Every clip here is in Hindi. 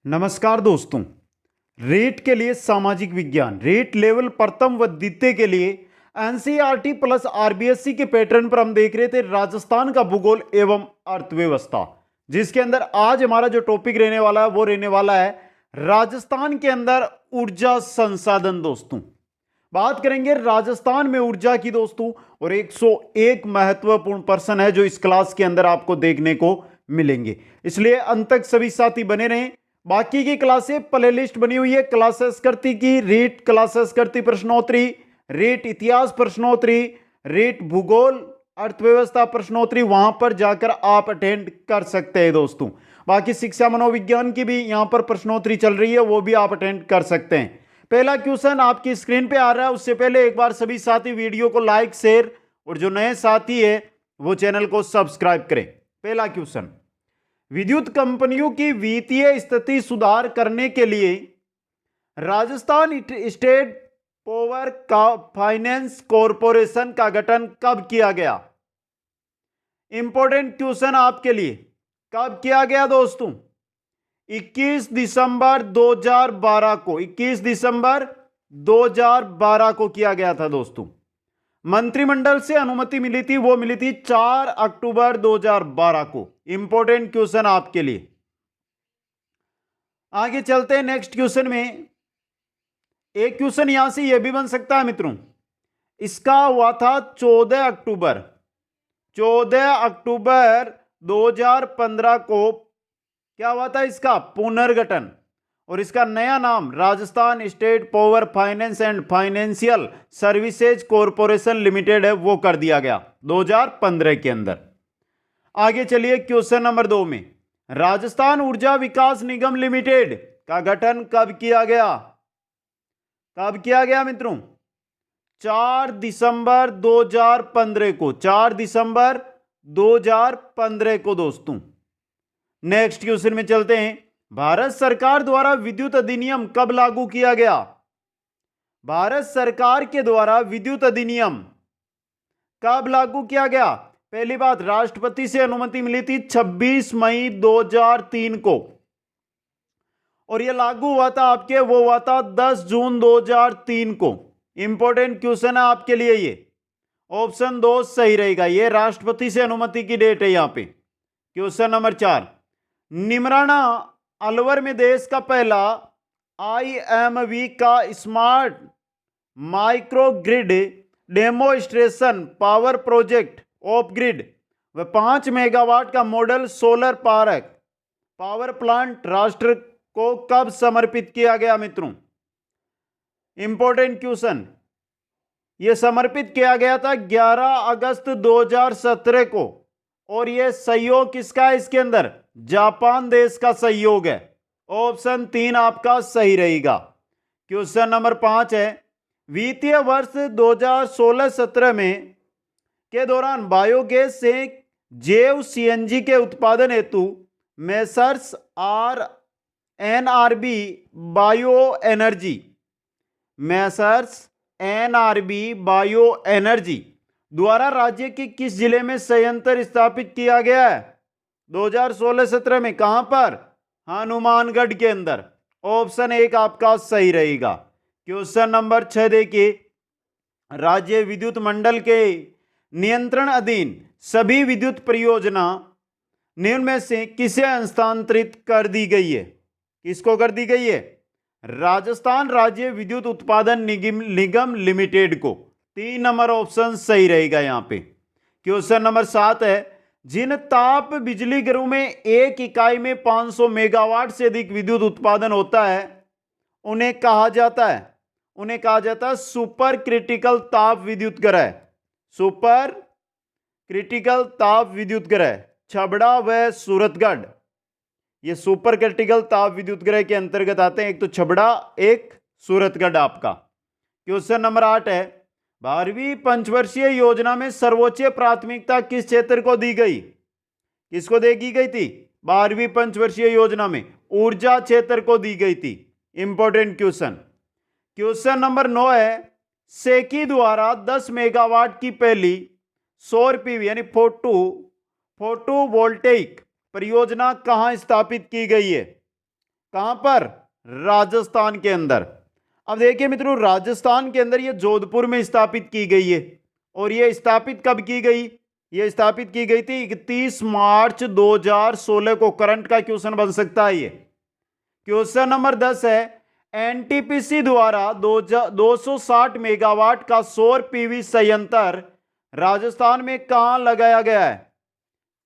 नमस्कार दोस्तों। रेट के लिए सामाजिक विज्ञान रेट लेवल प्रथम व द्वितीय के लिए एनसीईआरटी प्लस आरबीएससी के पैटर्न पर हम देख रहे थे राजस्थान का भूगोल एवं अर्थव्यवस्था, जिसके अंदर आज हमारा जो टॉपिक रहने वाला है वो रहने वाला है राजस्थान के अंदर ऊर्जा संसाधन। दोस्तों बात करेंगे राजस्थान में ऊर्जा की दोस्तों, और 101 महत्वपूर्ण पर्सन है जो इस क्लास के अंदर आपको देखने को मिलेंगे, इसलिए अंत तक सभी साथी बने रहें। बाकी की क्लासें प्ले लिस्ट बनी हुई है, क्लासेस करती की रेट क्लासेस करती प्रश्नोत्तरी, रेट इतिहास प्रश्नोत्तरी, रेट भूगोल अर्थव्यवस्था प्रश्नोत्तरी, वहां पर जाकर आप अटेंड कर सकते हैं दोस्तों। बाकी शिक्षा मनोविज्ञान की भी यहां पर प्रश्नोत्तरी चल रही है, वो भी आप अटेंड कर सकते हैं। पहला क्वेश्चन आपकी स्क्रीन पे आ रहा है, उससे पहले एक बार सभी साथी वीडियो को लाइक शेयर और जो नए साथी है वो चैनल को सब्सक्राइब करें। पहला क्वेश्चन, विद्युत कंपनियों की वित्तीय स्थिति सुधार करने के लिए Rajasthan state power finance corporation का गठन कब किया गया? इंपॉर्टेंट क्वेश्चन आपके लिए, कब किया गया दोस्तों? 21 दिसंबर 2012 को, 21 दिसंबर 2012 को किया गया था दोस्तों। मंत्रिमंडल से अनुमति मिली थी, वो मिली थी 4 अक्टूबर 2012 को। इंपॉर्टेंट क्वेश्चन आपके लिए। आगे चलते हैं नेक्स्ट क्वेश्चन में। एक क्वेश्चन यहां से यह भी बन सकता है मित्रों, इसका हुआ था 14 अक्टूबर 2015 को क्या हुआ था? इसका पुनर्गठन, और इसका नया नाम Rajasthan state power finance and financial services corporation limited है, वो कर दिया गया 2015 के अंदर। आगे चलिए क्वेश्चन नंबर 2 में, राजस्थान ऊर्जा विकास निगम लिमिटेड का गठन कब किया गया? कब किया गया मित्रों? 4 दिसंबर 2015 को, 4 दिसंबर 2015 को दोस्तों। नेक्स्ट क्वेश्चन में चलते हैं, भारत सरकार द्वारा विद्युत अधिनियम कब लागू किया गया? भारत सरकार के द्वारा विद्युत अधिनियम कब लागू किया गया? पहली बात, राष्ट्रपति से अनुमति मिली थी 26 मई 2003 को, और यह लागू हुआ था आपके, वो हुआ था 10 जून 2003 को। इंपॉर्टेंट क्वेश्चन है आपके लिए ये, ऑप्शन 2 सही रहेगा, ये राष्ट्रपति से अनुमति की डेट है यहां पे। क्वेश्चन नंबर 4, निमराना अलवर में देश का पहला आईएमवी का smart micro grid demonstration power project of grid व 5 मेगावाट का मॉडल सोलर पावर प्लांट राष्ट्र को कब समर्पित किया गया मित्रों? इंपॉर्टेंट क्वेश्चन, यह समर्पित किया गया था 11 अगस्त 2017 को, और यह सहयोग किसका है इसके अंदर? जापान देश का सहयोग है। ऑप्शन 3 आपका सही रहेगा। क्वेश्चन नंबर 5 है, वित्तीय वर्ष 2016-17 में के दौरान बायोगैस से जैव सीएनजी के उत्पादन हेतु मेसर्स एनआरबी बायो एनर्जी द्वारा राज्य के किस जिले में संयंत्र स्थापित किया गया है 2016-17 में? कहां पर? हनुमानगढ़ के अंदर। ऑप्शन 1 आपका सही रहेगा। क्वेश्चन नंबर 6 देखिए, राज्य विद्युत मंडल के नियंत्रण अधीन सभी विद्युत परियोजना निम्न में से किसे हस्तांतरित कर दी गई है? किसको कर दी गई है? राजस्थान राज्य विद्युत उत्पादन निगम लिमिटेड को। 3 नंबर ऑप्शन सही रहेगा यहां पे। क्वेश्चन नंबर 7 है, जिन ताप बिजली घरों में एक इकाई में 500 मेगावाट से अधिक विद्युत उत्पादन होता है उन्हें कहा जाता है सुपर क्रिटिकल ताप विद्युत घर है। सुपर क्रिटिकल ताप विद्युत घर है छबड़ा व सूरतगढ़, ये सुपर क्रिटिकल ताप विद्युत ग्रह के अंतर्गत आते हैं, एक तो छबड़ा एक सूरतगढ़ आपका। क्वेश्चन नंबर 8 है, 12वीं पंचवर्षीय योजना में सर्वोच्च प्राथमिकता किस क्षेत्र को दी गई? किसको दी गई थी 12वीं पंचवर्षीय योजना में? ऊर्जा क्षेत्र को दी गई थी। Important question. क्वेश्चन नंबर 9 है, सेकी द्वारा 10 मेगावाट की पहली सौर पीवी यानी फोटोवोल्टेइक परियोजना कहां स्थापित की गई है? कहां पर? राजस्थान के अंदर। अब देखिए मित्रों, राजस्थान के अंदर ये जोधपुर में स्थापित की गई है। और ये स्थापित कब की गई? ये स्थापित की गई थी 31 मार्च 2016 को। करंट का क्वेश्चन बन सकता है ये। क्वेश्चन नंबर 10 है, एनटीपीसी द्वारा 260 मेगावाट का सौर पीवी संयंत्र राजस्थान में कहां लगाया गया है?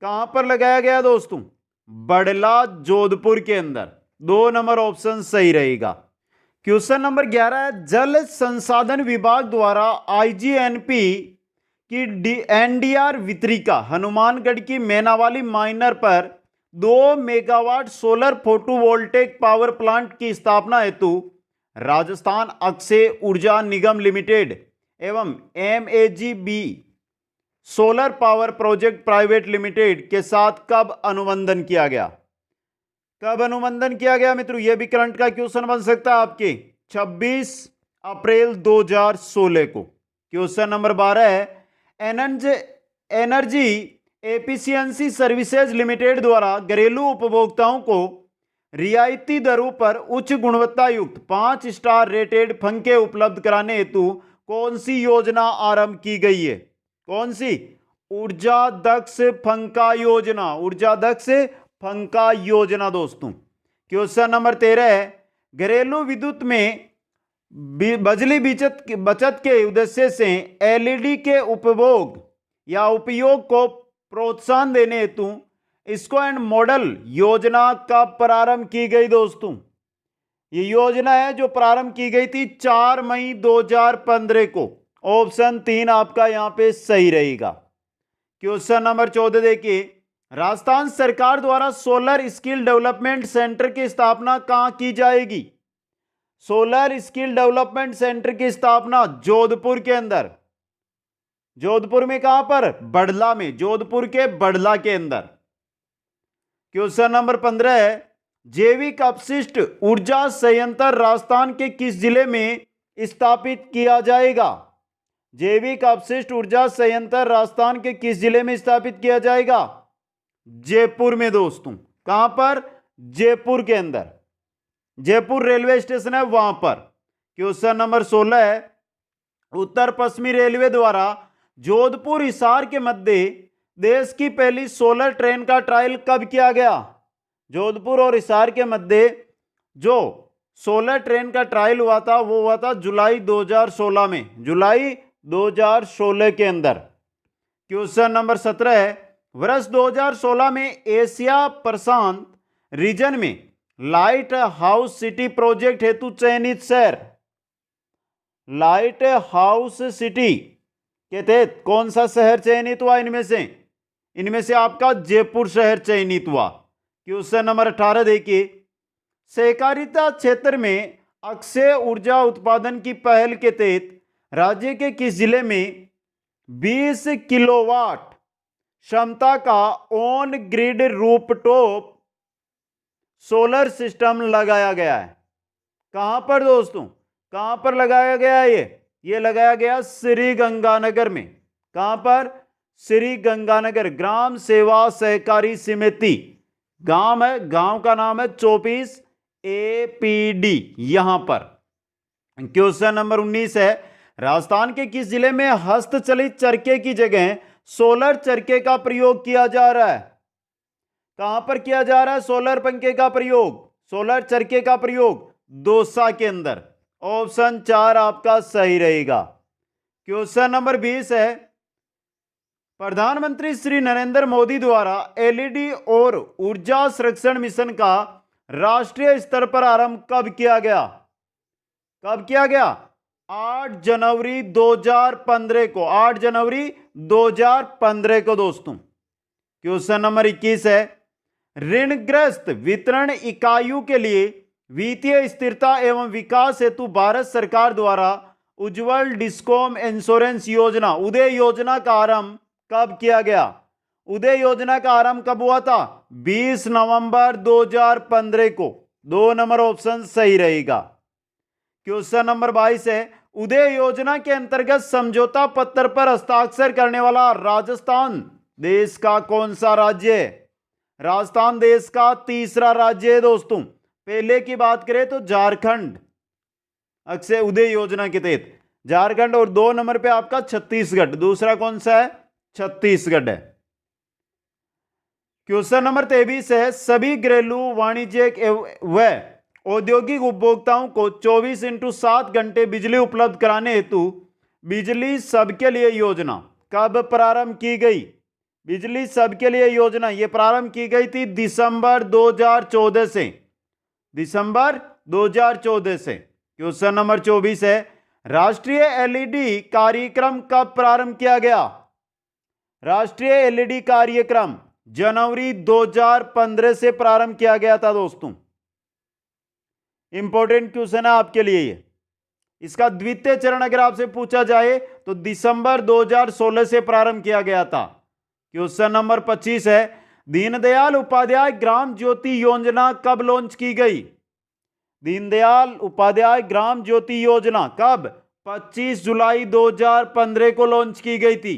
कहां पर लगाया गया दोस्तों? बड़ला, जोधपुर के अंदर। 2 नंबर ऑप्शन सही रहेगा। क्वेश्चन नंबर 11 है, जल संसाधन विभाग द्वारा आईजीएनपी की एनडीआर वितरिका हनुमानगढ़ की मैनावाली माइनर पर 2 megawatt solar photovoltaic power plant की स्थापना हेतु राजस्थान अक्षय ऊर्जा निगम लिमिटेड एवं MAGB solar power project private limited के साथ कब अनुबंधन किया गया? कब अनुबंधन किया गया मित्रों? यह भी करंट का क्वेश्चन बन सकता है आपके। 26 अप्रैल 2016 को। क्वेश्चन नंबर 12 है, एनर्जी एफिशिएंसी सर्विसेज लिमिटेड द्वारा घरेलू उपभोक्ताओं को रियायती दरों पर उच्च गुणवत्ता युक्त 5 स्टार रेटेड पंखे उपलब्ध कराने हेतु कौन सी योजना आरंभ की गई है? कौन सी? ऊर्जा दक्ष पंखा योजना। ऊर्जा दक्ष पंखा योजना दोस्तों। क्वेश्चन नंबर 13 है, घरेलू विद्युत में बिजली बचत के उद्देश्य से एलईडी के उपभोग या उपयोग को प्रोत्साहन देने हेतु इसको एंड मॉडल योजना कब प्रारंभ की गई दोस्तों? ये योजना है जो प्रारंभ की गई थी 4 मई 2015 को। ऑप्शन 3 आपका यहां पे सही रहेगा। क्वेश्चन नंबर 14 देखिए, राजस्थान सरकार द्वारा सोलर स्किल डेवलपमेंट सेंटर की स्थापना कहां की जाएगी? सोलर स्किल डेवलपमेंट सेंटर की स्थापना जोधपुर के अंदर। जोधपुर में कहां पर? बड़ला में। जोधपुर के बड़ला के अंदर। क्वेश्चन नंबर 15 है, जैविक अपशिष्ट ऊर्जा संयंत्र राजस्थान के किस जिले में स्थापित किया जाएगा? जैविक अपशिष्ट ऊर्जा संयंत्र राजस्थान के किस जिले में स्थापित किया जाएगा? जयपुर में दोस्तों। कहां पर? जयपुर के अंदर। जयपुर रेलवे स्टेशन है वहां पर। क्वेश्चन नंबर 16 है, उत्तर पश्चिमी रेलवे द्वारा जोधपुर हिसार के मध्य देश की पहली सोलर ट्रेन का ट्रायल कब किया गया? जोधपुर और हिसार के मध्य जो सोलर ट्रेन का ट्रायल हुआ था वो हुआ था जुलाई 2016 में। जुलाई 2016 के अंदर। क्वेश्चन नंबर 17 है, वर्ष 2016 में एशिया प्रशांत रीजन में लाइट हाउस सिटी प्रोजेक्ट हेतु चयनित शहर। लाइट हाउस सिटी के तहत कौन सा शहर चयनित हुआ? इनमें से आपका जयपुर शहर चयनित हुआ। क्वेश्चन नंबर 18 देखिए, सहकारिता क्षेत्र में अक्षय ऊर्जा उत्पादन की पहल के तहत राज्य के किस जिले में 20 किलोवाट क्षमता का on grid rooftop solar system लगाया गया है? कहां पर दोस्तों? कहां पर लगाया गया है? ये लगाया गया श्री गंगानगर में। कहां पर? श्री गंगानगर ग्राम सेवा सहकारी समिति गांव है। गांव का नाम है 24 APD यहां पर। क्वेश्चन नंबर 19 है, राजस्थान के किस जिले में हस्तचलित चरखे की जगह सोलर चरखे का प्रयोग किया जा रहा है? कहां पर किया जा रहा है सोलर पंखे का प्रयोग? सोलर चरखे का प्रयोग दौसा के अंदर। ऑप्शन 4 आपका सही रहेगा। क्वेश्चन नंबर 20 है, प्रधानमंत्री श्री नरेंद्र मोदी द्वारा एलईडी और ऊर्जा संरक्षण मिशन का राष्ट्रीय स्तर पर आरंभ कब किया गया? कब किया गया? 8 जनवरी 2015 को। 8 जनवरी 2015 को दोस्तों। क्वेश्चन नंबर 21 है, ऋणग्रस्त वितरण इकाइयों के लिए वित्तीय स्थिरता एवं विकास हेतु भारत सरकार द्वारा उज्जवल डिस्कॉम इंश्योरेंस योजना उदय योजना का आरंभ कब किया गया? उदय योजना का आरंभ कब हुआ था? 20 नवंबर 2015 को। 2 नंबर ऑप्शन सही रहेगा। क्वेश्चन नंबर 22 है, उदय योजना के अंतर्गत समझौता पत्र पर हस्ताक्षर करने वाला राजस्थान देश का कौन सा राज्य है? राजस्थान देश का तीसरा राज्य है दोस्तों। पहले की बात करें तो झारखंड, अक्षय उदय योजना के तहत झारखंड, और 2 नंबर पे आपका छत्तीसगढ़। दूसरा कौन सा है? छत्तीसगढ़ है। क्वेश्चन नंबर 23 है, सभी घरेलू वाणिज्यिक व औद्योगिक उपभोक्ताओं को 24/7 घंटे बिजली उपलब्ध कराने हेतु बिजली सबके लिए योजना कब प्रारंभ की गई? बिजली सबके लिए योजना ये प्रारंभ की गई थी दिसंबर 2014 से, दिसंबर 2014 से। क्वेश्चन नंबर 24 है, राष्ट्रीय एलईडी कार्यक्रम कब प्रारंभ किया गया? राष्ट्रीय एलईडी कार्यक्रम जनवरी 2015 से प्रारंभ किया गया था दोस्तों। इंपॉर्टेंट क्वेश्चन है आपके लिए ये। इसका द्वितीय चरण अगर आपसे पूछा जाए तो दिसंबर 2016 से प्रारंभ किया गया था। क्वेश्चन नंबर 25 है, दीनदयाल उपाध्याय ग्राम ज्योति योजना कब लॉन्च की गई? दीनदयाल उपाध्याय ग्राम ज्योति योजना कब? 25 जुलाई 2015 को लॉन्च की गई थी।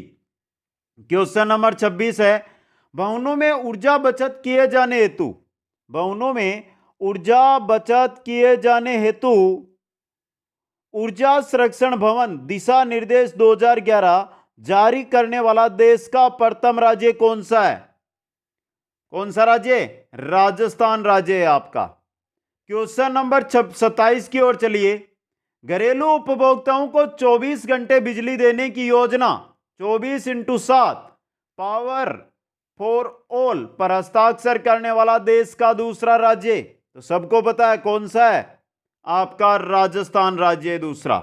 क्वेश्चन नंबर 26 है, भवनों में ऊर्जा बचत किए जाने हेतु, भवनों में ऊर्जा बचत किए जाने हेतु ऊर्जा संरक्षण भवन दिशा निर्देश 2011 जारी करने वाला देश का प्रथम राज्य कौन सा है? कौन सा राज्य? राजस्थान राज्य है आपका। क्वेश्चन नंबर 27 की ओर चलिए, घरेलू उपभोक्ताओं को 24 घंटे बिजली देने की योजना 24/7 पावर फॉर ऑल पर हस्ताक्षर करने वाला देश का दूसरा राज्य तो सबको पता है कौन सा है? आपका राजस्थान राज्य है दूसरा।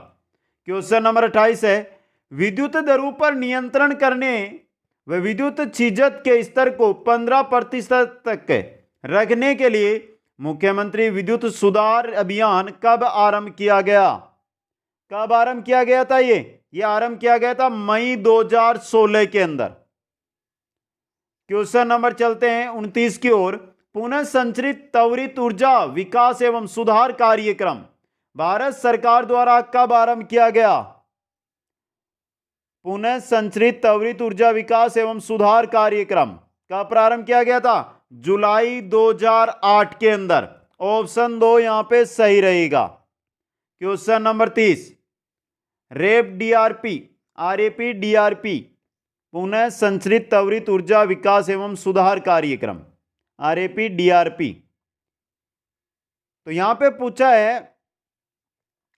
क्वेश्चन नंबर 28 है, विद्युत दरों पर नियंत्रण करने व विद्युत छीजत के स्तर को 15% तक रखने के लिए मुख्यमंत्री विद्युत सुधार अभियान कब आरंभ किया गया? कब आरंभ किया गया था? ये आरंभ किया गया था मई 2016 के अंदर। क्वेश्चन नंबर चलते हैं 29 की ओर, पुनः संचरित त्वरित ऊर्जा विकास एवं सुधार कार्यक्रम भारत सरकार द्वारा कब आरंभ किया गया? पुनः संचरित त्वरित ऊर्जा विकास एवं सुधार कार्यक्रम कब प्रारंभ किया गया था? जुलाई 2008 के अंदर। ऑप्शन 2 यहां पे सही रहेगा। Question number 30, rape DRP RAP DRP पुनः संचरित त्वरित ऊर्जा विकास एवं सुधार कार्यक्रम आरएपी डीआरपी। तो यहां पे पूछा है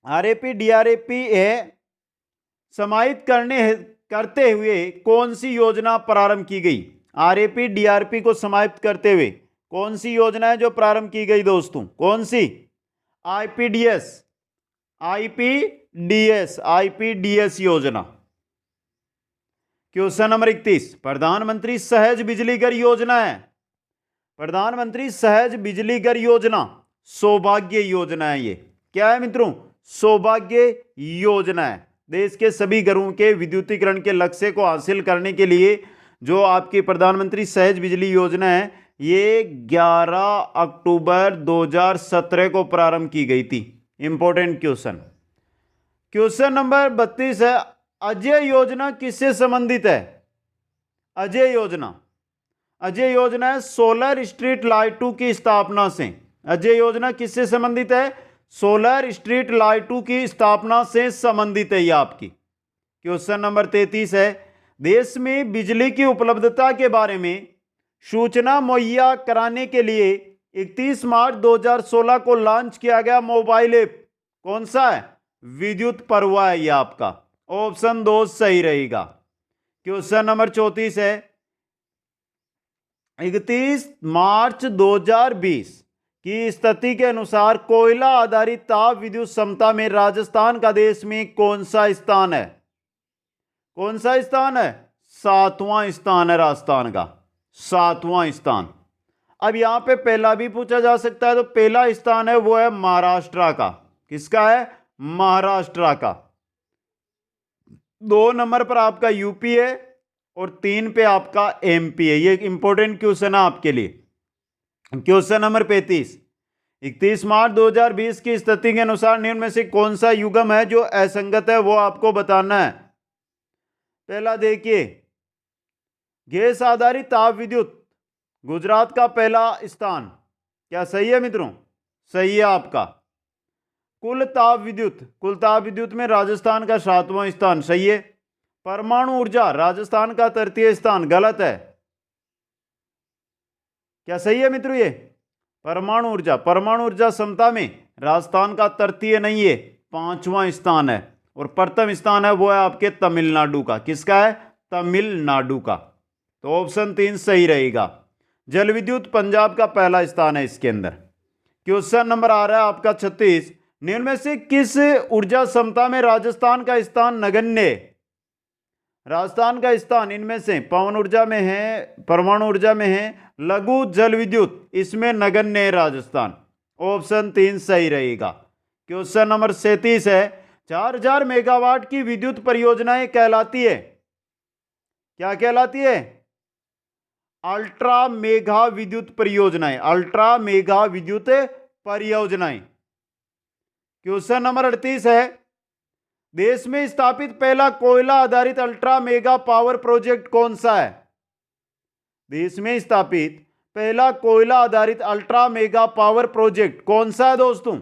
आरएपी डीआरएपी है समाहित करते हुए कौन सी योजना प्रारंभ की गई? आरएपी डीआरपी को समाहित करते हुए कौन सी योजना है जो प्रारंभ की गई दोस्तों? कौन सी? आईपीडीएस, आईपीडीएस, आईपीडीएस योजना। क्वेश्चन नंबर 31, प्रधानमंत्री सहज बिजली घर योजना है, प्रधानमंत्री सहज बिजली घर योजना सौभाग्य योजना है। ये क्या है मित्रों? सौभाग्य योजना है। देश के सभी घरों के विद्युतीकरण के लक्ष्य को हासिल करने के लिए जो आपकी प्रधानमंत्री सहज बिजली योजना है ये 11 अक्टूबर 2017 को प्रारंभ की गई थी। Important question. क्वेश्चन नंबर 32 है, अजय योजना किससे संबंधित है? अजय योजना, अजय योजना है सोलर स्ट्रीट लाइटों की स्थापना से। अजय योजना किससे संबंधित है? सोलर स्ट्रीट लाइटों की स्थापना से संबंधित है ये आपकी। क्वेश्चन नंबर 33 है, देश में बिजली की उपलब्धता के बारे में सूचना मुहैया कराने के लिए 31 मार्च 2016 को लॉन्च किया गया मोबाइल ऐप कौन सा है? विद्युत पर्वा है ये आपका। ऑप्शन 2 सही रहेगा। क्वेश्चन नंबर 34 है, 31 मार्च 2020 की स्थिति के अनुसार कोयला आधारित ताप विद्युत क्षमता में राजस्थान का देश में कौन सा स्थान है? कौन सा स्थान है? 7वां स्थान है राजस्थान का, 7वां स्थान। अब यहां पे पहला भी पूछा जा सकता है, तो पहला स्थान है वो है महाराष्ट्र का। किसका है? महाराष्ट्र का। 2 नंबर पर आपका यूपी है और 3 पे आपका एमपी है। ये इंपॉर्टेंट क्वेश्चन है आपके लिए। क्वेश्चन नंबर 35, 31 मार्च 2020 की स्थिति के अनुसार निम्न में से कौन सा युग्म है जो असंगत है वो आपको बताना है। पहला देखिए, गैस आधारित ताप विद्युत गुजरात का पहला स्थान, क्या सही है मित्रों? सही है आपका। कुल ताप विद्युत में राजस्थान का 7वां स्थान, सही है। परमाणु ऊर्जा राजस्थान का 33 स्थान, गलत है। क्या सही है मित्रों? ये परमाणु ऊर्जा क्षमता में राजस्थान का 33 नहीं है, 5वां स्थान है। और प्रथम स्थान है वो है आपके तमिलनाडु का। किसका है? तमिलनाडु का। तो ऑप्शन 3 सही रहेगा। जल विद्युत पंजाब का पहला स्थान है इसके अंदर। क्वेश्चन नंबर आ रहा है आपका 36, निम्न में से किस ऊर्जा क्षमता में राजस्थान का स्थान नगण्य? राजस्थान का स्थान इनमें से पवन ऊर्जा में है, परमाणु ऊर्जा में है, लघु जल विद्युत, इसमें नगण्य है राजस्थान। ऑप्शन 3 सही रहेगा। क्वेश्चन नंबर 37 है, 4000 मेगावाट की विद्युत परियोजनाएं कहलाती है, क्या कहलाती है? अल्ट्रा मेगा विद्युत परियोजनाएं, अल्ट्रा मेगा विद्युत परियोजनाएं। क्वेश्चन नंबर 38 है, देश में स्थापित पहला कोयला आधारित अल्ट्रा मेगा पावर प्रोजेक्ट कौन सा है? देश में स्थापित पहला कोयला आधारित अल्ट्रा मेगा पावर प्रोजेक्ट कौन सा है दोस्तों?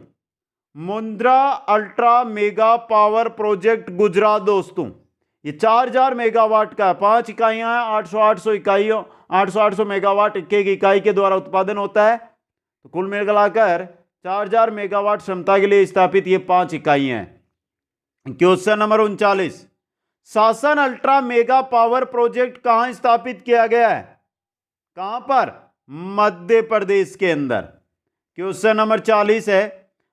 Mundra ultra mega power project Gujarat दोस्तों। ये 4000 मेगावाट का 5 इकाइयां हैं, 800 इकाइयों 800 मेगावाट एक एक इकाई के द्वारा उत्पादन होता है। तो कुल मिलाकर 4000 मेगावाट क्षमता के लिए स्थापित ये 5 इकाइयां हैं। क्वेश्चन नंबर 39, शासन अल्ट्रा मेगा पावर प्रोजेक्ट कहां स्थापित किया गया है? कहां पर? मध्य प्रदेश के अंदर। क्वेश्चन नंबर 40 है,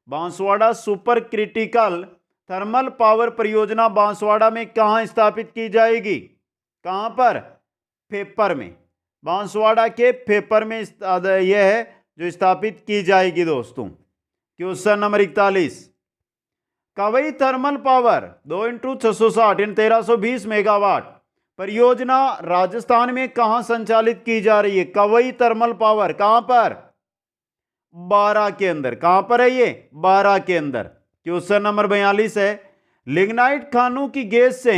Banswara super critical thermal power परियोजना बांसवाड़ा में कहां स्थापित की जाएगी? कहां पर? फेपर में। बांसवाड़ा के फेपर में यह है जो स्थापित की जाएगी दोस्तों। Question number 41, Kawai thermal power 2 × 660 × 1320 megawatt परियोजना राजस्थान में कहां संचालित की जा रही है? कवई थर्मल पावर कहां पर? बारां के अंदर। कहां पर है ये? बारां के अंदर। क्वेश्चन नंबर 42 है, लिग्नाइट खानों की गैस से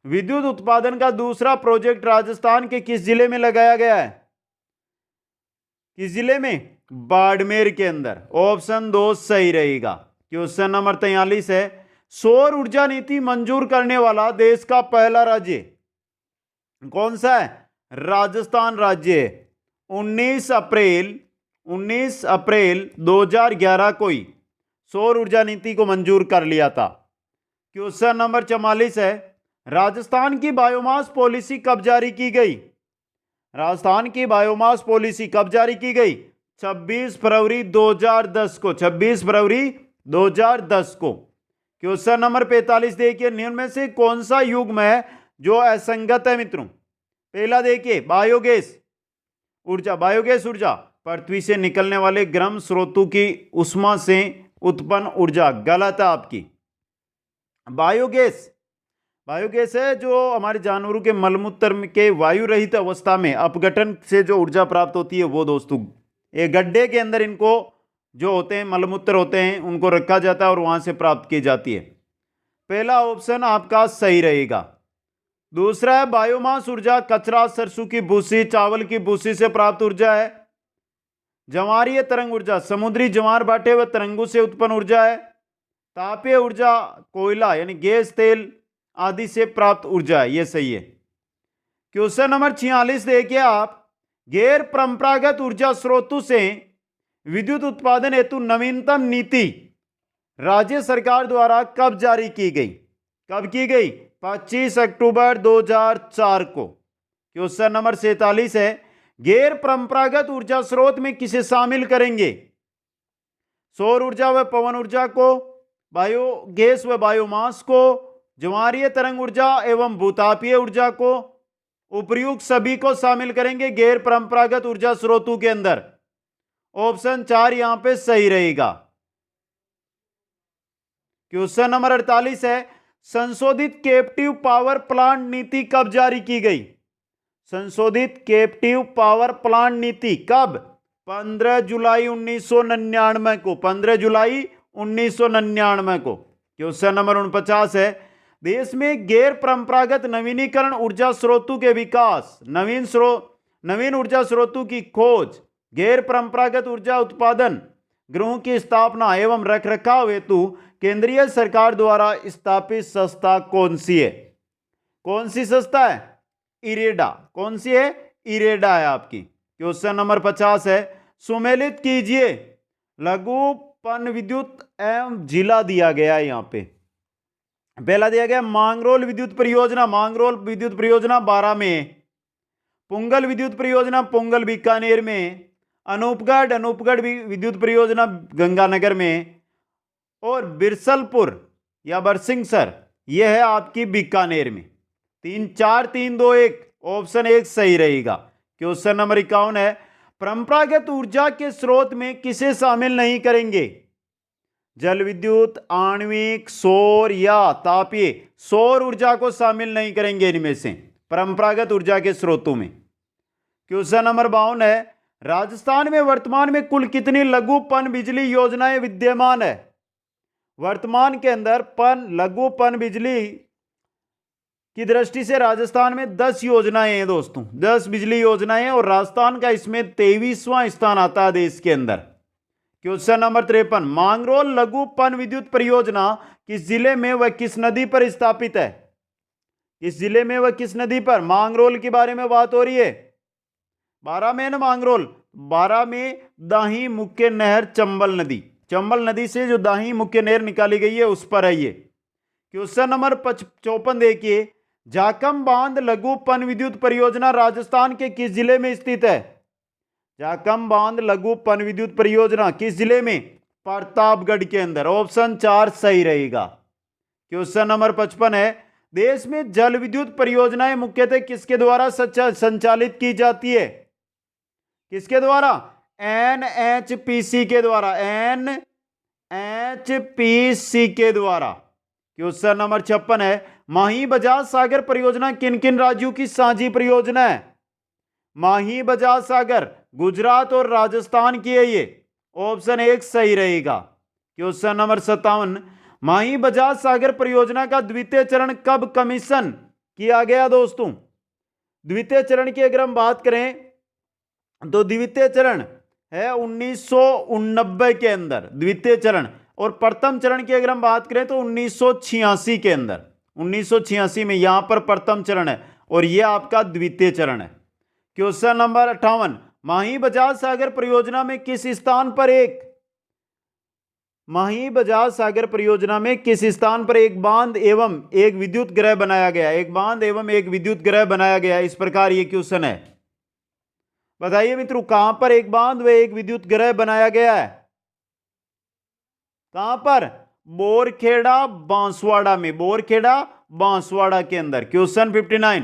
विद्युत उत्पादन का दूसरा प्रोजेक्ट राजस्थान के किस जिले में लगाया गया है? किस जिले में? बाड़मेर के अंदर। ऑप्शन 2 सही रहेगा। क्वेश्चन नंबर 43 है, सौर ऊर्जा नीति मंजूर करने वाला देश का पहला राज्य कौन सा है? राजस्थान राज्य है। 19 अप्रैल 2011 को ही सौर ऊर्जा नीति को मंजूर कर लिया था। क्वेश्चन नंबर 44 है, राजस्थान की बायोमास पॉलिसी कब जारी की गई? राजस्थान की बायोमास पॉलिसी कब जारी की गई? 26 फरवरी 2010 को। 26 फरवरी 2010 को। क्वेश्चन नंबर 45 देखिए, निम्न में से कौन सा युग्म है जो असंगत है मित्रों? पहला देखिए, बायोगैस ऊर्जा पृथ्वी से निकलने वाले गर्म स्रोतों की उष्मा से उत्पन्न ऊर्जा, गलत है आपकी। बायोगैस है जो हमारे जानवरों के मलमूत्र के वायु रहित अवस्था में अपघटन से जो ऊर्जा प्राप्त होती है वो दोस्तों, एक गड्ढे के अंदर इनको जो होते हैं मलमूत्र होते हैं उनको रखा जाता है और वहां से प्राप्त की जाती है। पहला ऑप्शन आपका सही रहेगा। दूसरा है बायोमास ऊर्जा, कचरा, सरसों की भूसी, चावल की भूसी से प्राप्त ऊर्जा है। ज्वारीय तरंग ऊर्जा, समुद्री ज्वार भाटे व तरंगों से उत्पन्न ऊर्जा है। तापीय ऊर्जा, कोयला यानी गैस, तेल आदि से प्राप्त ऊर्जा है। यह सही है। क्वेश्चन नंबर 46 देखिए आप, गैर परंपरागत ऊर्जा स्रोतों से विद्युत उत्पादन हेतु नवीनतम नीति राज्य सरकार द्वारा कब जारी की गई? कब की गई? 25 अक्टूबर 2004 को। क्वेश्चन नंबर 47 है, गैर परंपरागत ऊर्जा स्रोत में किसे शामिल करेंगे? सौर ऊर्जा व पवन ऊर्जा को, बायोगैस व बायोमास को, ज्वारीय तरंग ऊर्जा एवं भूतापीय ऊर्जा को, उपर्युक्त सभी को शामिल करेंगे गैर परंपरागत ऊर्जा स्रोतों के अंदर। ऑप्शन 4 यहां पे सही रहेगा। क्वेश्चन नंबर 48 है, संशोधित कैप्टिव पावर प्लांट नीति कब जारी की गई? संशोधित कैप्टिव पावर प्लांट नीति कब? 15 जुलाई 1999 को। 15 जुलाई 1999 को। क्वेश्चन नंबर 49 है, देश में गैर परंपरागत नवीनीकरण ऊर्जा स्रोतों के विकास, नवीन ऊर्जा स्रोतों की खोज, गैर परंपरागत ऊर्जा उत्पादन गृहों की स्थापना एवं रखरखाव हेतु केंद्रीय सरकार द्वारा स्थापित संस्था कौन सी है? कौन सी संस्था है? इरेडा। कौन सी है? इरेडा है आपकी। क्वेश्चन नंबर 50 है, सुमेलित कीजिए। लघु पन विद्युत एवं जिला दिया गया है। यहां पे पहला दिया गया मांगरोल विद्युत परियोजना, मांगरोल विद्युत परियोजना 12 में, पुंगल विद्युत परियोजना पुंगल बीकानेर में, अनूपगढ़ विद्युत परियोजना गंगानगर में, और बिरसलपुर या बरसिंगसर यह है आपकी बीकानेर में। 3 4 3 2 1 ऑप्शन 1 सही रहेगा। क्वेश्चन नंबर 51 है, परंपरागत ऊर्जा के स्रोत में किसे शामिल नहीं करेंगे? जल विद्युत, आणविक, सौर या तापीय। सौर ऊर्जा को शामिल नहीं करेंगे इनमें से परंपरागत ऊर्जा के स्रोतों में। क्वेश्चन नंबर 52 है, राजस्थान में वर्तमान में कुल कितनी लघु पन बिजली योजनाएं विद्यमान है? वर्तमान के अंदर लघु पन बिजली की दृष्टि से राजस्थान में 10 योजनाएं हैं दोस्तों, 10 बिजली योजनाएं, और राजस्थान का इसमें 23वां स्थान आता है देश के अंदर। क्वेश्चन नंबर 53, मांगरोल लघु पन विद्युत परियोजना किस जिले में व किस नदी पर स्थापित है? किस जिले में व किस नदी पर? मांगरोल के बारे में बात हो रही है। 12 में ना मांगरोल, 12 में दाही मुख्य नहर चंबल नदी से जो दाही मुख्य नहर निकाली गई है उस पर है ये। क्वेश्चन नंबर 54 देखिए, जाकम बांध लघु पन विद्युत परियोजना राजस्थान के किस जिले में स्थित है? जाकम बांध लघु पन विद्युत परियोजना किस जिले में? प्रतापगढ़ के अंदर। ऑप्शन 4 सही रहेगा। क्वेश्चन नंबर 55 है, देश में जल विद्युत परियोजनाएं मुख्यतः किसके द्वारा संचालित की जाती है? किसके द्वारा? एनएचपीसी के द्वारा, एनएचपीसी के द्वारा। क्वेश्चन नंबर 56 है, माही बजाज सागर परियोजना किन किन राज्यों की साझी परियोजना है? माही बजाज सागर गुजरात और राजस्थान की है ये। ऑप्शन 1 सही रहेगा। क्वेश्चन नंबर 57, माही बजाज सागर परियोजना का द्वितीय चरण कब कमीशन किया गया दोस्तों? द्वितीय चरण की अगर हम बात करें तो द्वितीय चरण है 1989 के अंदर द्वितीय चरण, और प्रथम चरण की अगर हम बात करें तो 1986 के अंदर, 1986 में यहां पर प्रथम चरण है और यह आपका द्वितीय चरण है। क्वेश्चन नंबर 58, माही बजाज सागर परियोजना में किस स्थान पर एक बांध एवं एक विद्युत गृह बनाया गया? एक बांध एवं एक विद्युत गृह बनाया गया, इस प्रकार ये क्वेश्चन है। बताइए मित्रों, कहां पर एक बांध व एक विद्युत गृह बनाया गया है? कहां पर? बोरखेड़ा बांसवाड़ा में, बोरखेड़ा बांसवाड़ा के अंदर। क्वेश्चन 59,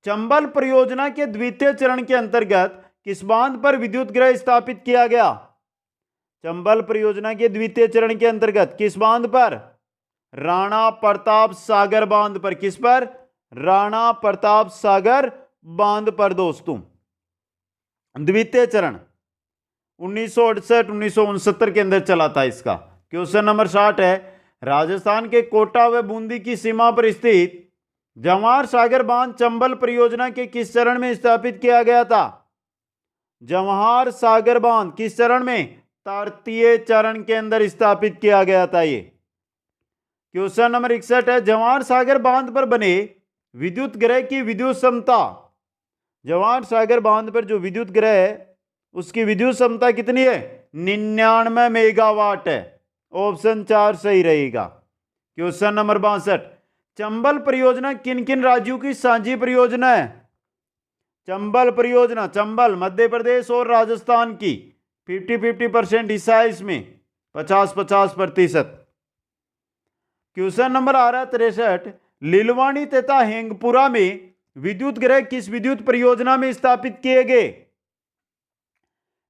चंबल परियोजना के द्वितीय चरण के अंतर्गत किस बांध पर विद्युत गृह स्थापित किया गया? चंबल परियोजना के द्वितीय चरण के अंतर्गत किस बांध पर? राणा प्रताप सागर बांध पर। किस पर? राणा प्रताप सागर बांध पर दोस्तों। द्वितीय चरण 1968-1969 के अंदर चला था इसका। क्वेश्चन नंबर 60 है, राजस्थान के कोटा व बूंदी की सीमा पर स्थित जवाहर सागर बांध चंबल परियोजना के किस चरण में स्थापित किया गया था? जवाहर सागर बांध किस चरण में? तृतीय चरण के अंदर स्थापित किया गया था ये। क्वेश्चन नंबर 61 है, जवाहर सागर बांध पर बने विद्युत गृह की विद्युत क्षमता, जवाहर सागर बांध पर जो विद्युत गृह है उसकी विद्युत क्षमता कितनी है? 99 मेगावाट है। ऑप्शन 4 सही रहेगा। क्वेश्चन नंबर 62, चंबल परियोजना किन किन राज्यों की साझी परियोजना है? चंबल परियोजना, चंबल मध्य प्रदेश और राजस्थान की 50-50% हिस्सा है इसमें, 50-50%। क्वेश्चन नंबर 63, लीलवाणी तथा हेंगपुरा में विद्युत गृह किस विद्युत परियोजना में स्थापित किए गए?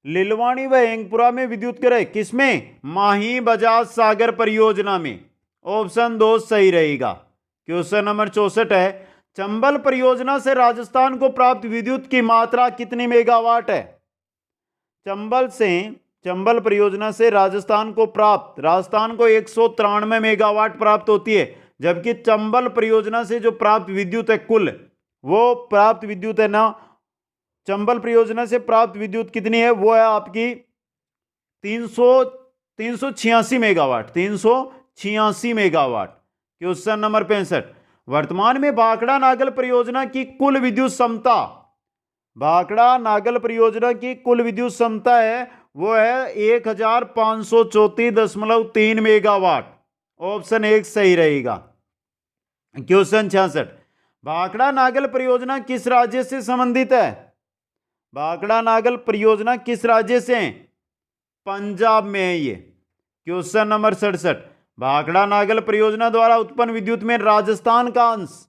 लीलवाणी व हेंगपुरा में विद्युत गृह किसमें? माही बजाज सागर परियोजना में। ऑप्शन 2 सही रहेगा। क्वेश्चन नंबर 64 है, चंबल परियोजना से राजस्थान को प्राप्त विद्युत की मात्रा कितनी मेगावाट है? चंबल परियोजना से राजस्थान को 193 मेगावाट प्राप्त होती है, जबकि चंबल परियोजना से जो प्राप्त विद्युत है कुल वो प्राप्त विद्युत है ना, चंबल परियोजना से प्राप्त विद्युत कितनी है? वो है आपकी 386 मेगावाट, 386 मेगावाट। क्वेश्चन नंबर 65, वर्तमान में भाखड़ा नागल परियोजना की कुल विद्युत क्षमता, भाखड़ा नागल परियोजना की कुल विद्युत क्षमता है वो है 1534.3 मेगावाट। ऑप्शन 1 सही रहेगा। क्वेश्चन 66, भाखड़ा नागल परियोजना किस राज्य से संबंधित है? भाखड़ा नागल परियोजना किस राज्य से है? पंजाब में है ये। क्वेश्चन नंबर 67, भाखड़ा नागल परियोजना द्वारा उत्पन्न विद्युत में राजस्थान का अंश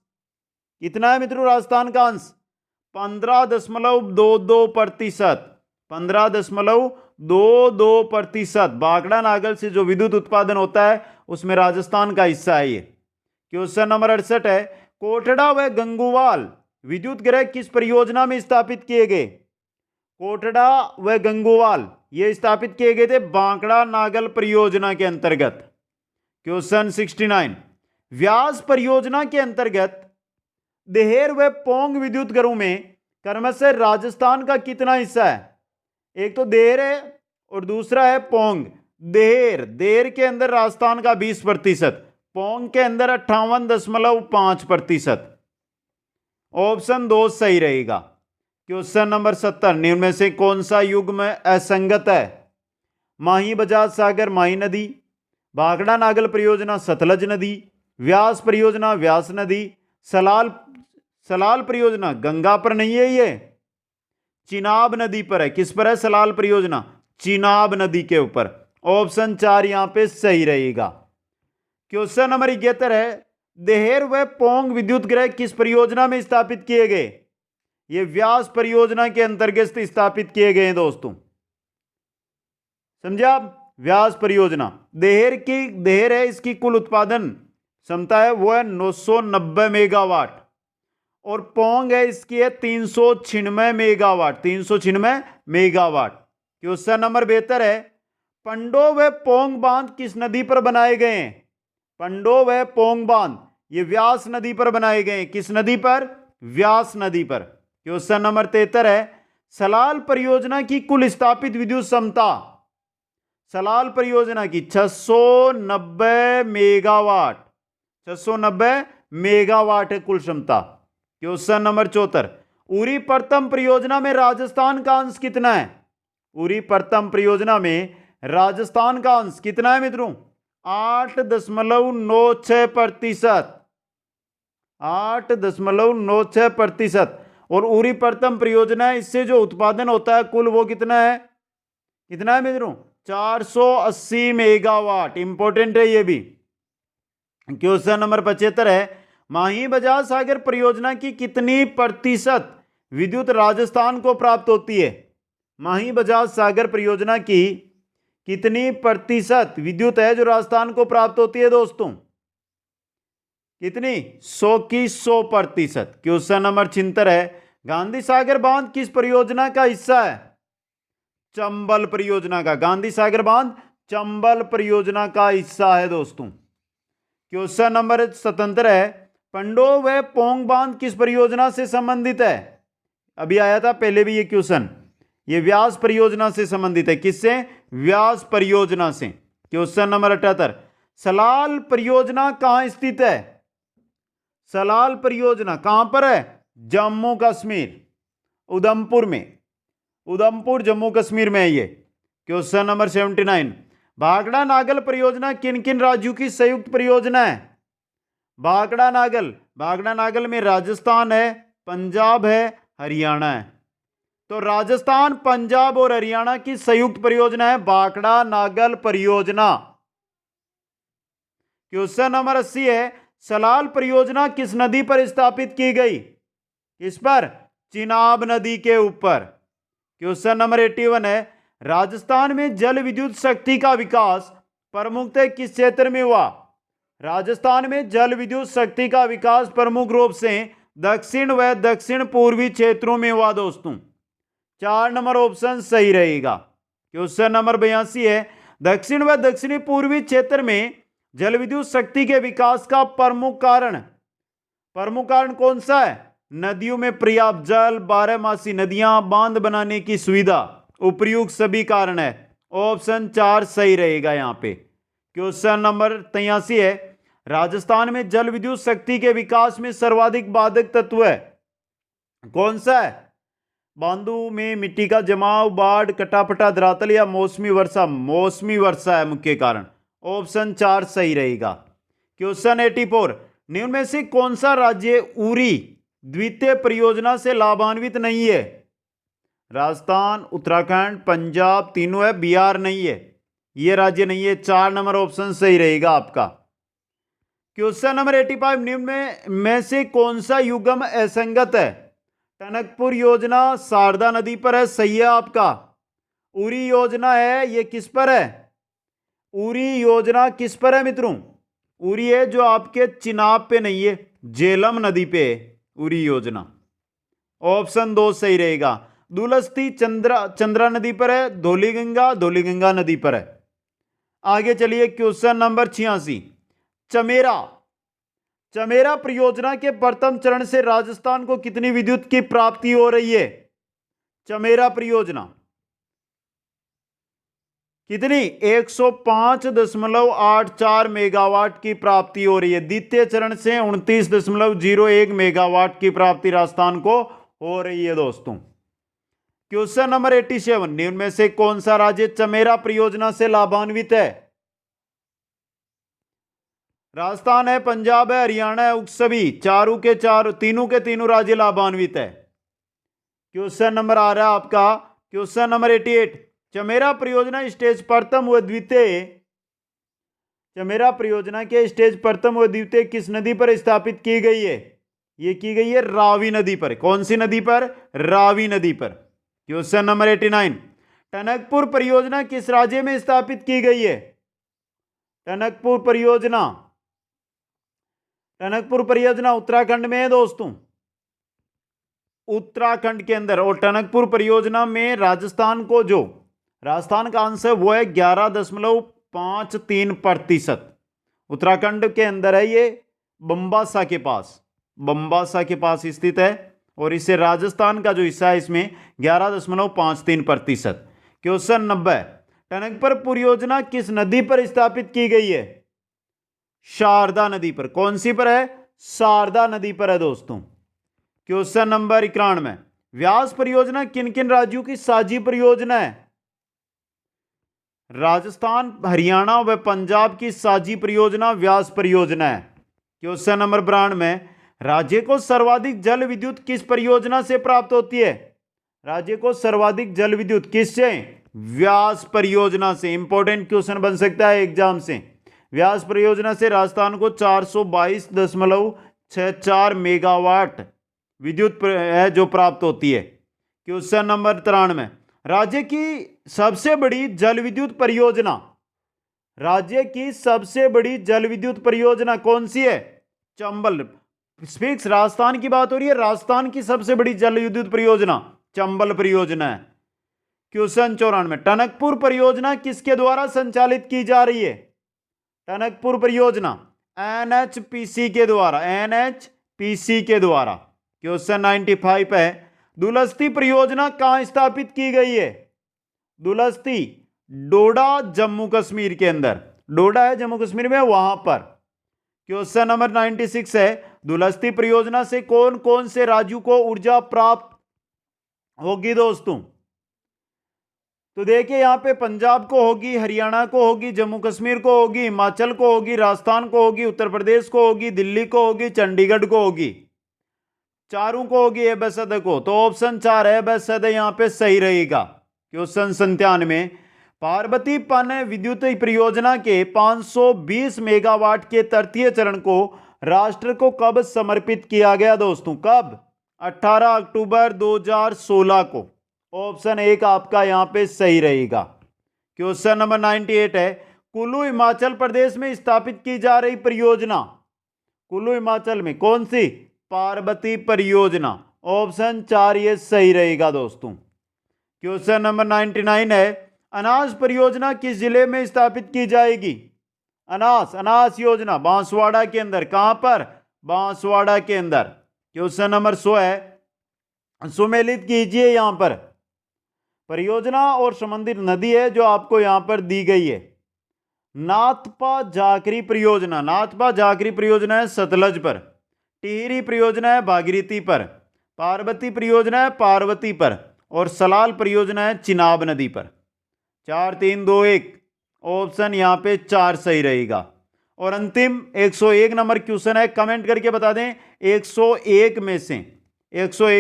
कितना है मित्रों? राजस्थान का अंश 15.22%, 15.22%। भाखड़ा नागल से जो विद्युत उत्पादन होता है उसमें राजस्थान का हिस्सा है ये। क्वेश्चन नंबर 68 है, कोटड़ा व गंगूवाल विद्युत ग्रह किस परियोजना में स्थापित किए गए? कोटड़ा व गंगूवाल ये स्थापित किए गए थे भाखड़ा नागल परियोजना के अंतर्गत। क्वेश्चन 69, व्यास परियोजना के अंतर्गत देहेर व पोंग विद्युत घरों में क्रमशः राजस्थान का कितना हिस्सा है? एक तो देहेर है और दूसरा है पोंग। देहेर के अंदर राजस्थान का 20%, पोंग के अंदर 58.5%। ऑप्शन 2 सही रहेगा। क्वेश्चन नंबर 70, निम्न में से कौन सा युग्म असंगत है? माही बजाज सागर माही नदी, भाखड़ा नागल परियोजना सतलज नदी, व्यास परियोजना व्यास नदी, सलाल परियोजना गंगा पर नहीं है, ये चिनाब नदी पर है। किस पर है सलाल परियोजना? चिनाब नदी के ऊपर। ऑप्शन 4 यहां पे सही रहेगा। क्वेश्चन नंबर 71 है, देहेर व पोंग विद्युत ग्रह किस परियोजना में स्थापित किए गए? ये व्यास परियोजना के अंतर्गत स्थापित किए गए हैं दोस्तों, समझे आप? व्यास परियोजना देहेर है, इसकी कुल उत्पादन क्षमता है वो है 990 मेगावाट और पोंग है इसकी है 396 मेगावाट, 396 मेगावाट। क्वेश्चन नंबर 72 है, पंडो व पोंग बांध किस नदी पर बनाए गए हैं? पंडो व पोंग बांध ये व्यास नदी पर बनाए गए हैं। किस नदी पर? व्यास नदी पर। क्वेश्चन नंबर 73 है, सलाल परियोजना की कुल स्थापित विद्युत क्षमता, सलाल परियोजना की 690 मेगावाट, 690 मेगावाट है कुल क्षमता। क्वेश्चन नंबर 74, उरी प्रथम परियोजना में राजस्थान का अंश कितना है? उरी प्रथम परियोजना में राजस्थान का अंश कितना है मित्रों? 8.96%, 8.96%। और उरी प्रथम परियोजना है, इससे जो उत्पादन होता है कुल वो कितना है? कितना है मित्रों? 480 मेगावाट। इंपॉर्टेंट है ये भी। क्वेश्चन नंबर 75 है, माही बजाज सागर परियोजना की कितनी प्रतिशत विद्युत राजस्थान को प्राप्त होती है? माही बजाज सागर परियोजना की कितनी प्रतिशत विद्युत है जो राजस्थान को प्राप्त होती है दोस्तों? कितनी? 100 की 100%। क्वेश्चन नंबर 76 है, गांधी सागर बांध किस परियोजना का हिस्सा है? चंबल परियोजना का। गांधी सागर बांध चंबल परियोजना का हिस्सा है दोस्तों। क्वेश्चन नंबर 77 है, पंडो व पोंग बांध किस परियोजना से संबंधित है? अभी आया था पहले भी ये क्वेश्चन। ये व्यास परियोजना से संबंधित है। किससे? व्यास परियोजना से। क्वेश्चन नंबर 78, सलाल परियोजना कहां स्थित है? सलाल परियोजना कहां पर है? जम्मू कश्मीर, उधमपुर में, उधमपुर जम्मू कश्मीर में है ये। क्वेश्चन नंबर 79, भाखड़ा नागल परियोजना किन किन राज्यों की संयुक्त परियोजना है? भाखड़ा नागल में राजस्थान है, पंजाब है, हरियाणा है। तो राजस्थान, पंजाब और हरियाणा की संयुक्त परियोजना है भाखड़ा नागल परियोजना। क्वेश्चन नंबर 80 है, सलाल परियोजना किस नदी पर स्थापित की गई? किस पर? चिनाब नदी के ऊपर। क्वेश्चन नंबर 81 है, राजस्थान में जल विद्युत शक्ति का विकास प्रमुखतः किस क्षेत्र में हुआ? राजस्थान में जल विद्युत शक्ति का विकास प्रमुख रूप से दक्षिण व दक्षिण पूर्वी क्षेत्रों में हुआ दोस्तों। 4 नंबर ऑप्शन सही रहेगा। क्वेश्चन नंबर 82 है, दक्षिण व दक्षिणी पूर्वी क्षेत्र में जल विद्युत शक्ति के विकास का प्रमुख कारण कौन सा है? नदियों में पर्याप्त जल, 12मासी नदियां, बांध बनाने की सुविधा, उपयुक्त सभी कारण है। ऑप्शन 4 सही रहेगा यहाँ पे। क्वेश्चन नंबर 83 है, राजस्थान में जल विद्युत शक्ति के विकास में सर्वाधिक बाधक तत्व है, कौन सा है? बांधू में मिट्टी का जमाव, बाढ़, कटापटा धरातल या मौसमी वर्षा? मौसमी वर्षा है मुख्य कारण। ऑप्शन 4 सही रहेगा। क्वेश्चन 84, निम्न में से कौन सा राज्य उरी द्वितीय परियोजना से लाभान्वित नहीं है? राजस्थान, उत्तराखंड, पंजाब, तीनों है, बिहार नहीं है, ये राज्य नहीं है। 4 नंबर ऑप्शन सही रहेगा आपका। क्वेश्चन नंबर 85, निम्न में से कौन सा युग्म असंगत है? टनकपुर योजना शारदा नदी पर है, सही है आपका। उरी योजना है, ये किस पर है? उरी योजना किस पर है मित्रों? उरी है जो आपके चिनाब पे नहीं है, झेलम नदी पे है उरी योजना। ऑप्शन 2 सही रहेगा। दुलस्ती चंद्रा नदी पर है, धौलीगंगा नदी पर है। आगे चलिए क्वेश्चन नंबर 86, चमेरा परियोजना के प्रथम चरण से राजस्थान को कितनी विद्युत की प्राप्ति हो रही है? चमेरा परियोजना कितनी? 105.84 मेगावाट की प्राप्ति हो रही है। द्वितीय चरण से 29.01 मेगावाट की प्राप्ति राजस्थान को हो रही है दोस्तों। क्वेश्चन नंबर 87, निम्न में से कौन सा राज्य चमेरा परियोजना से लाभान्वित है? राजस्थान है, पंजाब है, हरियाणा है, सभी तीनों के तीनों राज्य लाभान्वित है। क्वेश्चन नंबर आ रहा है आपका क्वेश्चन नंबर 88, चमेरा परियोजना स्टेज प्रथम व द्वितीय, चमेरा परियोजना के स्टेज प्रथम व द्वितीय किस नदी पर स्थापित की गई है? ये की गई है रावी नदी पर। कौन सी नदी पर? रावी नदी पर। क्वेश्चन नंबर 89, टनकपुर परियोजना किस राज्य में स्थापित की गई है? टनकपुर परियोजना उत्तराखंड में है दोस्तों, उत्तराखंड के अंदर। और टनकपुर परियोजना में राजस्थान का अंश है वो है 11.53%। उत्तराखंड के अंदर है, ये बम्बासा के पास स्थित है, और इससे राजस्थान का जो हिस्सा है इसमें 11.53%। क्वेश्चन 90, टनकपुर परियोजना किस नदी पर स्थापित की गई है? शारदा नदी पर। कौन सी पर है? शारदा नदी पर है दोस्तों। क्वेश्चन नंबर 91, व्यास परियोजना किन किन राज्यों की साझी परियोजना है? राजस्थान, हरियाणा व पंजाब की साझी परियोजना व्यास परियोजना है। क्वेश्चन नंबर 92, राज्य को सर्वाधिक जल विद्युत किस परियोजना से प्राप्त होती है? राज्य को सर्वाधिक जल विद्युत किससे? व्यास परियोजना से। इंपॉर्टेंट क्वेश्चन बन सकता है एग्जाम से। व्यास परियोजना से राजस्थान को 422.64 मेगावाट विद्युत है जो प्राप्त होती है। क्वेश्चन नंबर 93, राज्य की सबसे बड़ी जल विद्युत परियोजना, राज्य की सबसे बड़ी जल विद्युत परियोजना कौन सी है? चंबल। स्पीक्स राजस्थान की बात हो रही है, राजस्थान की सबसे बड़ी जल विद्युत परियोजना चंबल परियोजना है। क्वेश्चन 94, टनकपुर परियोजना किसके द्वारा संचालित की जा रही है? टनकपुर परियोजना एनएचपीसी के द्वारा। क्वेश्चन 95 है, दुलस्ती परियोजना कहां स्थापित की गई है? दुलस्ती डोडा जम्मू कश्मीर के अंदर, डोडा है जम्मू कश्मीर में, वहां पर। क्वेश्चन नंबर 96 है, दुलस्ती परियोजना से कौन कौन से राज्यों को ऊर्जा प्राप्त होगी दोस्तों? तो देखिए यहां पे पंजाब को होगी, हरियाणा को होगी, जम्मू कश्मीर को होगी, हिमाचल को होगी, राजस्थान को होगी, उत्तर प्रदेश को होगी, दिल्ली को होगी, चंडीगढ़ को होगी। चारों को होगी एबसद को। तो ऑप्शन 4 है एबसद यहां पे सही रहेगा। क्वेश्चन 97, पार्वती पन विद्युत परियोजना के 520 मेगावाट के तृतीय चरण को राष्ट्र को कब समर्पित किया गया दोस्तों? कब? 18 अक्टूबर 2016 को। ऑप्शन 1 आपका यहां पे सही रहेगा। क्वेश्चन नंबर 98 है, कुल्लू हिमाचल प्रदेश में स्थापित की जा रही परियोजना, कुल्लू हिमाचल में कौन सी? पार्वती परियोजना। ऑप्शन 4 ये सही रहेगा दोस्तों। क्वेश्चन नंबर 99 है, अनास परियोजना किस जिले में स्थापित की जाएगी? अनास योजना बांसवाड़ा के अंदर। कहां पर? बांसवाड़ा के अंदर। क्वेश्चन नंबर 100 है, सुमेलित कीजिए यहां पर परियोजना और संबंधित नदी है जो आपको यहां पर दी गई है। नाथपा जाखरी परियोजना, नाथपा जाखरी परियोजना है सतलज पर। टिहरी परियोजना है भागीरथी पर। पार्वती परियोजना है पार्वती पर। और सलाल परियोजना है चिनाब नदी पर। 4 3 2 1 ऑप्शन यहां पे 4 सही रहेगा। और अंतिम 101 नंबर क्वेश्चन है, कमेंट करके बता दें 101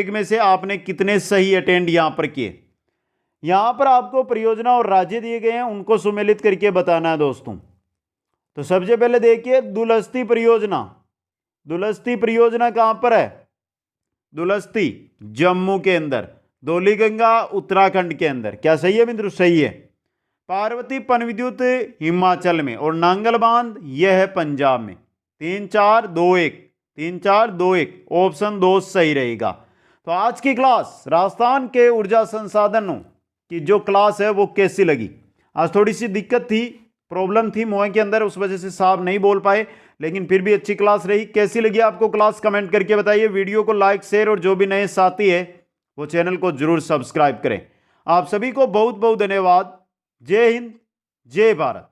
में से आपने कितने सही अटेंड यहां पर किए। यहां पर आपको परियोजना और राज्य दिए गए हैं, उनको सुमेलित करके बताना है दोस्तों। तो सबसे पहले देखिए दुलस्ती परियोजना। दुलस्ती परियोजना कहां पर है? दुलस्ती जम्मू के अंदर। धौलीगंगा उत्तराखंड के अंदर। क्या सही है मित्रों? सही है। पार्वती पनविद्युत हिमाचल में। और नांगल बांध यह है पंजाब में। 3 4 2 1 3 4 2 1 ऑप्शन 2 सही रहेगा। तो आज की क्लास राजस्थान के ऊर्जा संसाधनों की जो क्लास है वो कैसी लगी? आज थोड़ी सी दिक्कत थी, प्रॉब्लम थी मुंह के अंदर, उस वजह से साफ नहीं बोल पाए, लेकिन फिर भी अच्छी क्लास रही। कैसी लगी आपको क्लास कमेंट करके बताइए। वीडियो को लाइक शेयर और जो भी नए साथी है वो चैनल को जरूर सब्सक्राइब करें। आप सभी को बहुत बहुत धन्यवाद। जय हिंद, जय भारत।